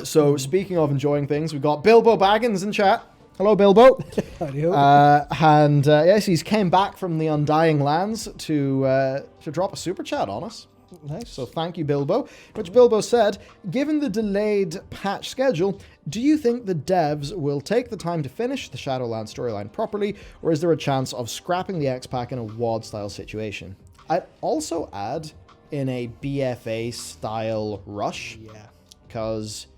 So speaking of enjoying things, we've got Bilbo Baggins in chat. Hello, Bilbo. And yes, he's came back from the Undying Lands to drop a super chat on us. Nice. So thank you, Bilbo. Which Bilbo said, given the delayed patch schedule, do you think the devs will take the time to finish the Shadowlands storyline properly, or is there a chance of scrapping the X-Pack in a WoD-style situation? I'd also add in a BFA-style rush. Yeah. Because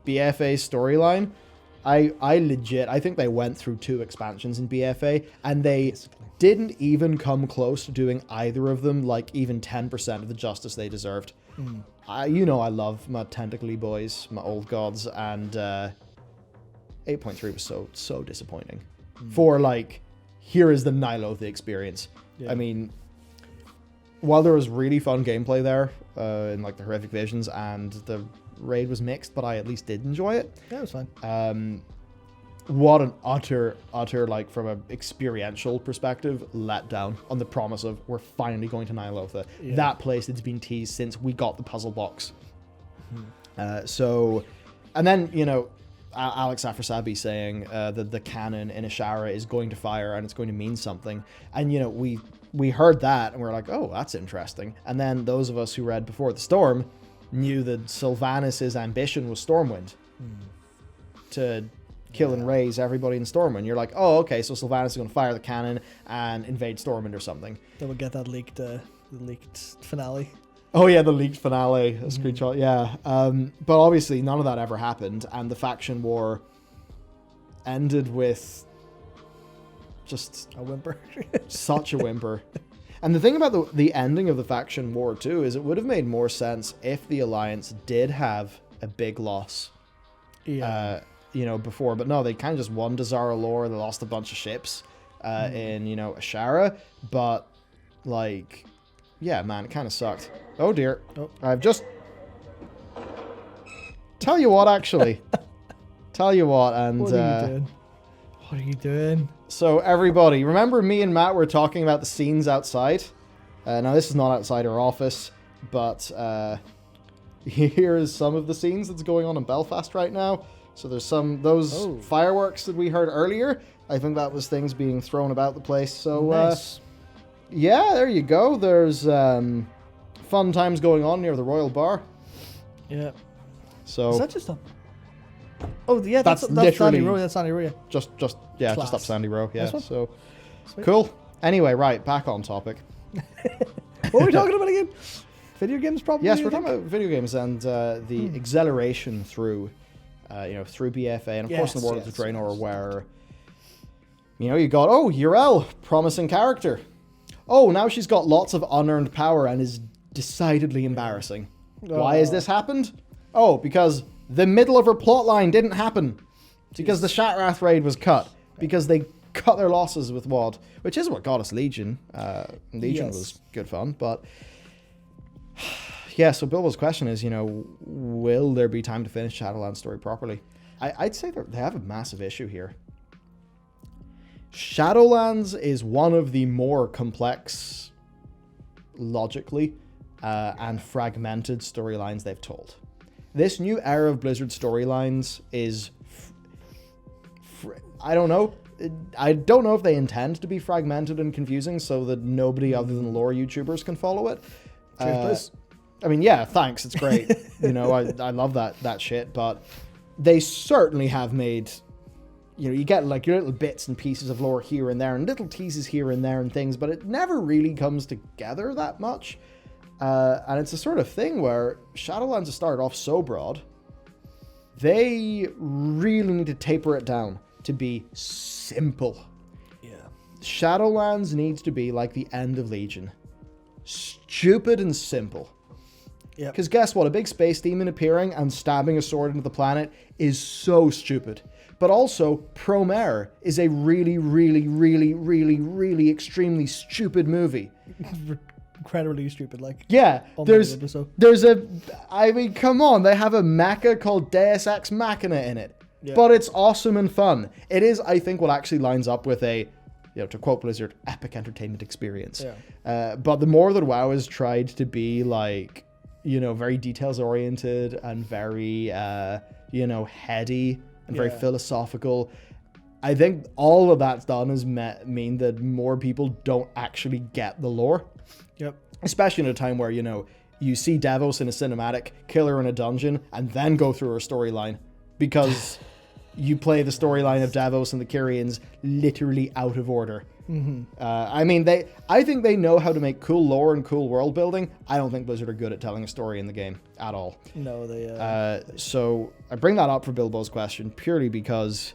BFA storyline, I think they went through 2 expansions in BFA, and they didn't even come close to doing either of them like even 10% of the justice they deserved. I love my tentacly boys, my old gods, and 8.3 was so disappointing. For like, here is the Nyloth experience. Yeah. I mean, while there was really fun gameplay there in like the horrific visions, and the raid was mixed, but I at least did enjoy it. Yeah, it was fine. What an utter, like, from an experiential perspective, letdown on the promise of we're finally going to Nyloth. Yeah. That place that's been teased since we got the puzzle box. And then, Alex Afrasabi saying that the cannon in Ashara is going to fire and it's going to mean something. And, we heard that and we're like, oh, that's interesting. And then those of us who read Before the Storm knew that Sylvanas' ambition was Stormwind. To kill and raise everybody in Stormwind. You're like, oh, okay, so Sylvanas is going to fire the cannon and invade Stormwind or something. Then we'll get that leaked finale. Oh yeah, the leaked finale, a screenshot, yeah. But obviously none of that ever happened, and the faction war ended with just a whimper. Such a whimper. And the thing about the ending of the faction war too is it would have made more sense if the Alliance did have a big loss. Yeah. Before, but no, they kind of just won Dazara Lore. They lost a bunch of ships in, Ashara, but like, yeah, man, it kind of sucked. Oh dear. Oh. I've just... Tell you what, actually. And... What are you doing? What are you doing? So, everybody, remember me and Matt were talking about the scenes outside? Now, this is not outside our office, but here is some of the scenes that's going on in Belfast right now. So there's those fireworks that we heard earlier. I think that was things being thrown about the place. So, nice. Yeah, there you go. There's fun times going on near the Royal Bar. Yeah. So is that just a... Oh, yeah, that's literally Sandy Row. That's Sandy Row, yeah. Just up Sandy Row, yeah. So, sweet. Cool. Anyway, right, back on topic. What were we talking about again? Video games, probably? Yes, we're talking about video games and the acceleration through BFA, and of course in the World of Draenor, where you got Yrel, promising character. Oh, now she's got lots of unearned power and is decidedly embarrassing. Why has this happened? Oh, because the middle of her plotline didn't happen. Because the Shatrath raid was cut. Because they cut their losses with WoD, which is what got us Legion. Legion was good fun, but yeah, so Bilbo's question is, will there be time to finish Shadowlands story properly? I'd say they have a massive issue here. Shadowlands is one of the more complex, logically, and fragmented storylines they've told. This new era of Blizzard storylines is... I don't know. I don't know if they intend to be fragmented and confusing so that nobody other than lore YouTubers can follow it. Cheers, I mean, yeah, thanks. It's great. I love that shit. But they certainly have made... you get like your little bits and pieces of lore here and there and little teases here and there and things, but it never really comes together that much. And it's a sort of thing where Shadowlands has started off so broad, they really need to taper it down to be simple. Yeah. Shadowlands needs to be like the end of Legion. Stupid and simple. Yeah. Because guess what? A big space demon appearing and stabbing a sword into the planet is so stupid. But also, Promare is a really, really, really, really, really extremely stupid movie. Incredibly stupid, like. Yeah, come on, they have a mecha called Deus Ex Machina in it. Yeah. But it's awesome and fun. It is, I think, what actually lines up with a, to quote Blizzard, epic entertainment experience. Yeah. But the more that WoW has tried to be like very details oriented and very, heady and very philosophical. I think all of that's done is mean that more people don't actually get the lore. Yep. Especially in a time where, you see Devos in a cinematic, kill her in a dungeon, and then go through her storyline. Because you play the storyline of Devos and the Kyrians literally out of order. Mm-hmm. I think they know how to make cool lore and cool world building. I don't think Blizzard are good at telling a story in the game at all. No, they... So I bring that up for Bilbo's question purely because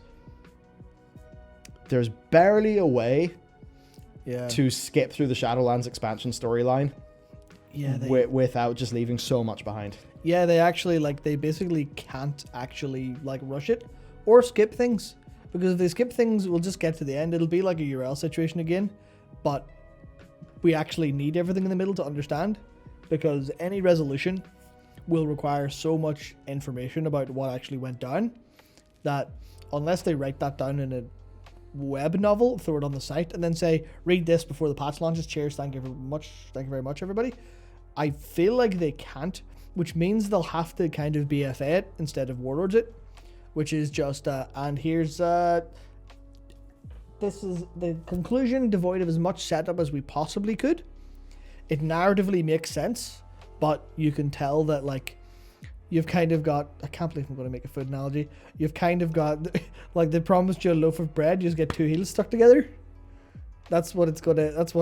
there's barely a way to skip through the Shadowlands expansion storyline without just leaving so much behind. Yeah, they basically can't actually rush it or skip things, because if they skip things, we'll just get to the end. It'll be like a URL situation again, but we actually need everything in the middle to understand, because any resolution will require so much information about what actually went down that unless they write that down in a web novel, throw it on the site, and then say, read this before the patch launches. Cheers, thank you very much, everybody. I feel like they can't, which means they'll have to kind of BFA it instead of Warlords it, which is just, and here's, this is the conclusion, devoid of as much setup as we possibly could. It narratively makes sense, but you can tell that, you've kind of got, I can't believe I'm going to make a food analogy. You've kind of got, they promised you a loaf of bread, you just get two heels stuck together. That's what it's going to, that's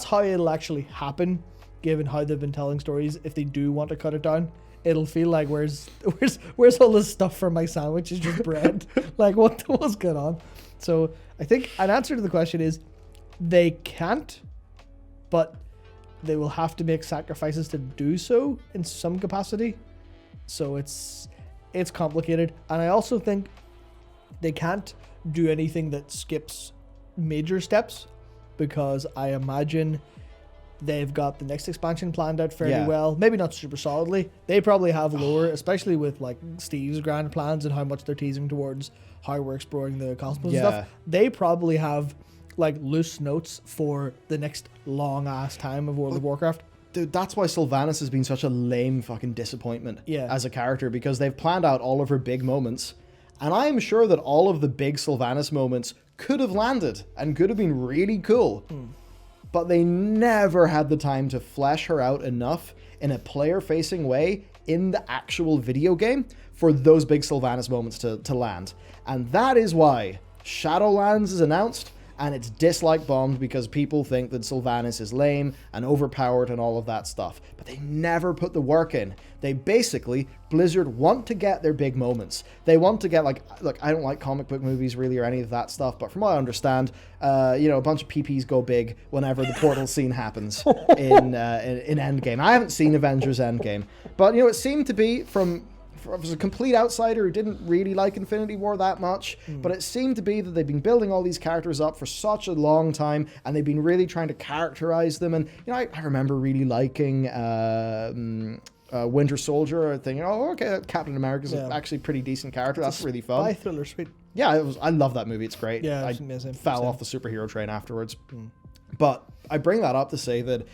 how it'll actually happen, given how they've been telling stories. If they do want to cut it down, it'll feel like, where's all this stuff for my sandwich? Is just bread. What's going on? So I think an answer to the question is they can't, but they will have to make sacrifices to do so in some capacity. So it's complicated. And I also think they can't do anything that skips major steps, because I imagine they've got the next expansion planned out fairly well. Maybe not super solidly. They probably have lore, especially with Steve's grand plans and how much they're teasing towards how we're exploring the cosmos and stuff. They probably have loose notes for the next long ass time of World of Warcraft. Dude, that's why Sylvanas has been such a lame fucking disappointment as a character, because they've planned out all of her big moments, and I am sure that all of the big Sylvanas moments could have landed and could have been really cool. But they never had the time to flesh her out enough in a player-facing way in the actual video game for those big Sylvanas moments to land. And that is why Shadowlands is announced, and it's dislike bombed because people think that Sylvanas is lame and overpowered and all of that stuff. But they never put the work in. They basically, Blizzard want to get their big moments. They want to get look, I don't like comic book movies really or any of that stuff, but from what I understand, a bunch of PPs go big whenever the portal scene happens in Endgame. I haven't seen Avengers Endgame, but it seemed to be from as a complete outsider who didn't really like Infinity War that much, but it seemed to be that they've been building all these characters up for such a long time, and they've been really trying to characterize them. And I remember really liking Winter Soldier, thinking, Captain America's actually a pretty decent character. That's really fun. Spy thriller, sweet. Yeah, I love that movie. It's great. Yeah, I fell off the superhero train afterwards. But I bring that up to say that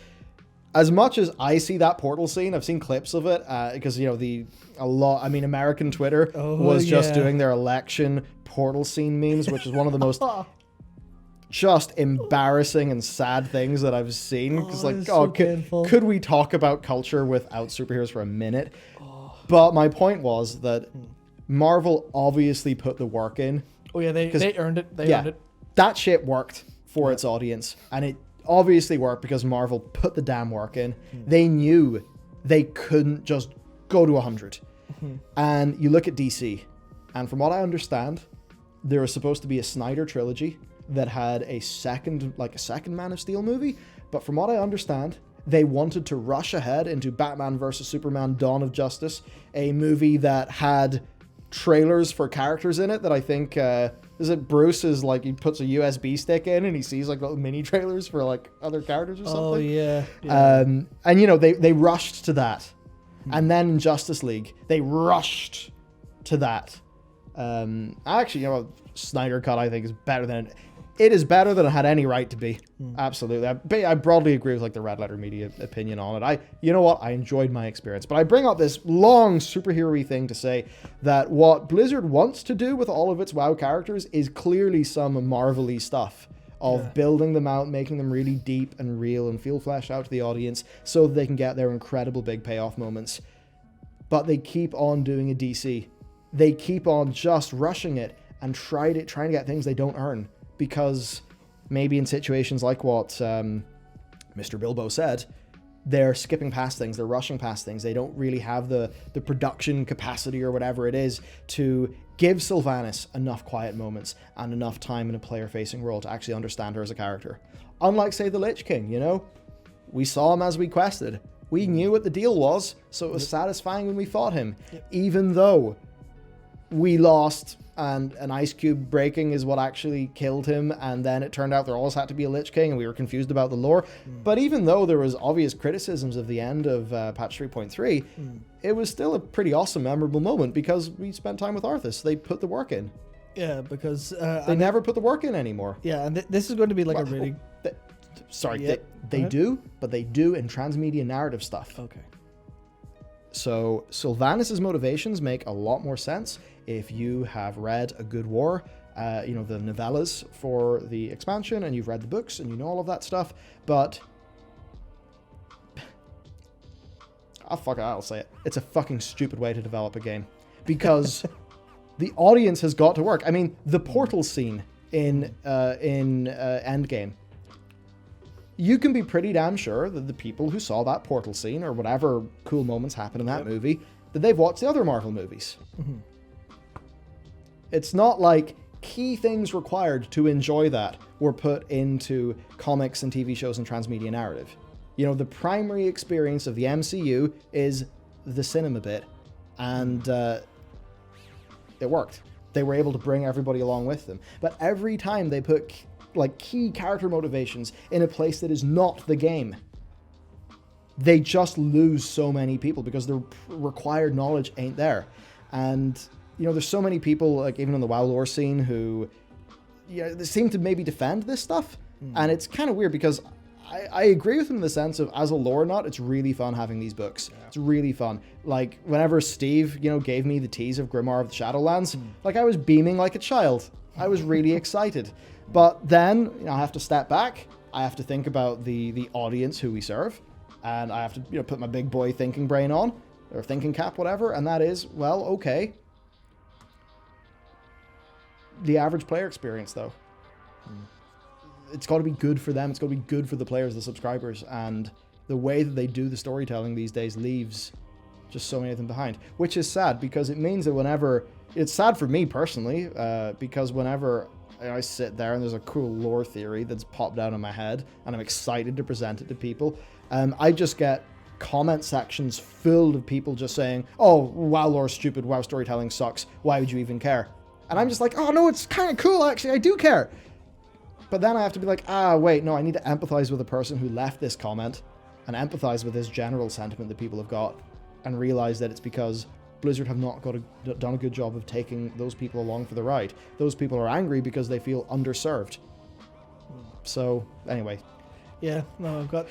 as much as I see that portal scene, I've seen clips of it because American Twitter was just doing their election portal scene memes, which is one of the most just embarrassing and sad things that I've seen. Because could we talk about culture without superheroes for a minute? But my point was that Marvel obviously put the work in. Oh yeah, they earned it. They earned it. That shit worked for its audience, and it obviously worked because Marvel put the damn work in. They knew they couldn't just go to 100. And you look at DC, and from what I understand, there was supposed to be a Snyder trilogy that had a second Man of Steel movie, but from what I understand, they wanted to rush ahead into Batman vs. Superman Dawn of Justice, a movie that had trailers for characters in it that I think is it Bruce is he puts a USB stick in and he sees little mini trailers for other characters or something. Oh yeah. And they rushed to that. And then in Justice League they rushed to that. Actually, Snyder Cut I think is better than it is better than it had any right to be. Absolutely. I broadly agree with like the Red Letter Media opinion on it. You know what? I enjoyed my experience. But I bring up this long superhero-y thing to say that what Blizzard wants to do with all of its WoW characters is clearly some Marvel-y stuff of building them out, making them really deep and real and feel fleshed out to the audience so that they can get their incredible big payoff moments. But they keep on doing a DC. They keep on just rushing it and trying to get things they don't earn. Because maybe in situations like what Mr. Bilbo said, they're skipping past things, they're rushing past things. They don't really have the production capacity or whatever it is to give Sylvanas enough quiet moments and enough time in a player-facing role to actually understand her as a character. Unlike, say, the Lich King, you know? We saw him as we quested. We knew what the deal was, so it was satisfying when we fought him. Even though we lost and an ice cube breaking is what actually killed him, and then it turned out there always had to be a Lich King and we were confused about the lore. But even though there was obvious criticisms of the end of patch 3.3, it was still a pretty awesome, memorable moment because we spent time with Arthas. They put the work in. Yeah, because... they never put the work in anymore. Yeah, and this is going to be like a really... They do, but they do in transmedia narrative stuff. Okay. So Sylvanas' motivations make a lot more sense if you have read A Good War, the novellas for the expansion, and you've read the books and you know all of that stuff. But I'll say it. It's a fucking stupid way to develop a game because the audience has got to work. I mean, the portal scene in Endgame. You can be pretty damn sure that the people who saw that portal scene or whatever cool moments happen in that movie, that they've watched the other Marvel movies. It's not like key things required to enjoy that were put into comics and TV shows and transmedia narrative. You know, the primary experience of the MCU is the cinema bit, and it worked. They were able to bring everybody along with them. But every time they put like key character motivations in a place that is not the game, they just lose so many people because the required knowledge ain't there. And you know, there's so many people, like even in the WoW lore scene, who they seem to maybe defend this stuff, and it's kind of weird because I agree with them in the sense of, as a lore nut, it's really fun having these books. It's really fun. Like whenever Steve, gave me the tease of Grimoire of the Shadowlands, like I was beaming like a child. I was really excited. But then I have to step back. I have to think about the audience who we serve, and I have to put my big boy thinking brain on, or thinking cap, whatever. And that is, well, okay. The average player experience, though, it's got to be good for them. It's got to be good for the players, the subscribers, and the way that they do the storytelling these days leaves just so many of them behind, which is sad because it means that it's sad for me personally, because whenever I sit there and there's a cool lore theory that's popped out in my head and I'm excited to present it to people, I just get comment sections filled of people just saying, oh, WoW lore's stupid, WoW storytelling sucks, why would you even care? And I'm just like, oh no, it's kind of cool actually, I do care. But then I have to be like, wait, no, I need to empathize with the person who left this comment and empathize with this general sentiment that people have got and realize that it's because Blizzard have not done a good job of taking those people along for the ride. Those people are angry because they feel underserved. So, anyway. Yeah, no, I've got...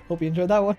Hope you enjoyed that one.